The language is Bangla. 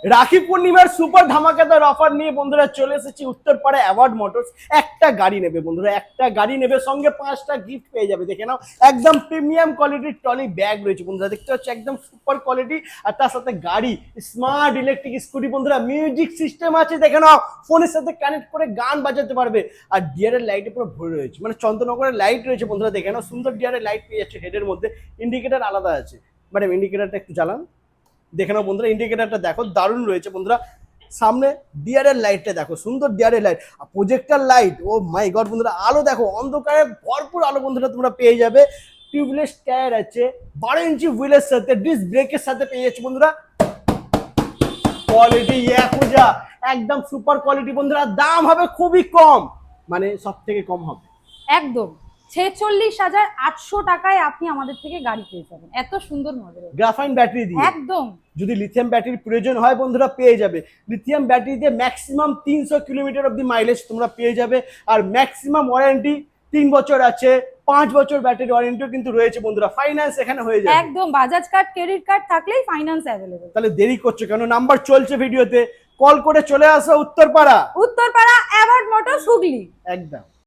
রাখি পূর্ণিমার সুপার ধামাকাদার অফার নিয়ে বন্ধুরা চলে এসেছি উত্তরপাড়া অ্যাওয়ার্ড মোটরস। একটা গাড়ি নেবে বন্ধুরা, একটা গাড়ি নেবে, সঙ্গে 5টা গিফট পেয়ে যাবে। দেখে নাও, একদম প্রিমিয়াম কোয়ালিটির ট্রলি ব্যাগ রয়েছে বন্ধুরা, দেখতে পাচ্ছ একদম সুপার কোয়ালিটি। আর তার সাথে গাড়ি, স্মার্ট ইলেকট্রিক স্কুটি বন্ধুরা, মিউজিক সিস্টেম আছে, দেখে নাও ফোনের সাথে কানেক্ট করে গান বাজাতে পারবে। আর ডিআরের লাইটে পুরো ভরে রয়েছে, মানে চন্দ্রনগরের লাইট রয়েছে বন্ধুরা, দেখে নাও সুন্দর ডিআরের লাইট পেয়ে যাচ্ছে। হেডের মধ্যে ইন্ডিকেটার আলাদা আছে। ম্যাডাম ইন্ডিকেটারটা একটু জ্বালান, দেখে নাও বন্ধুরা, ইন্ডিকেটারটা দেখো দারুণ রয়েছে বন্ধুরা। সামনে ডিআরের লাইটটা দেখো, সুন্দর ডিআরের লাইট, আর প্রজেক্টর লাইট, ও মাই গড বন্ধুরা, আলো দেখো, অন্ধকারে ভরপুর আলো বন্ধুরা তোমরা পেয়ে যাবে। টিউবলেস টায়ার আছে, 12 ইঞ্চি হুইলের সাথে, ডিস্ক ব্রেকের সাথে পেয়ে যাচ্ছে বন্ধুরা। কোয়ালিটি ইয়াকুজা, একদম সুপার কোয়ালিটি বন্ধুরা। দাম হবে খুবই কম, মানে সব থেকে কম হবে একদম 46,800 টাকায় আপনি আমাদের থেকে গাড়ি পেয়ে যাবেন। এত সুন্দর মডেল, গ্রাফাইন ব্যাটারি দিয়ে। একদম। যদি লিথিয়াম ব্যাটারির প্রয়োজন হয় বন্ধুরা পেয়ে যাবে। লিথিয়াম ব্যাটারি দিয়ে ম্যাক্সিমাম 300 কিলোমিটার অব্দি মাইলেজ তোমরা পেয়ে যাবে। আর ম্যাক্সিমাম ওয়ারেন্টি 3 বছর আছে, 5 বছর ব্যাটারি ওয়ারেন্টিও কিন্তু রয়েছে বন্ধুরা। ফাইন্যান্স এখানে হয়ে যাবে একদম, বাজাজ কার্ড, ক্রেডিট কার্ড থাকলেই ফাইন্যান্স অ্যাভেলেবল। তাহলে দেরি করছো কেন? নাম্বার চলছে ভিডিওতে, কল করে চলে আসো উত্তরপাড়া উত্তরপাড়া অ্যাওয়ার্ড মোটরস, হুগলি। একদম।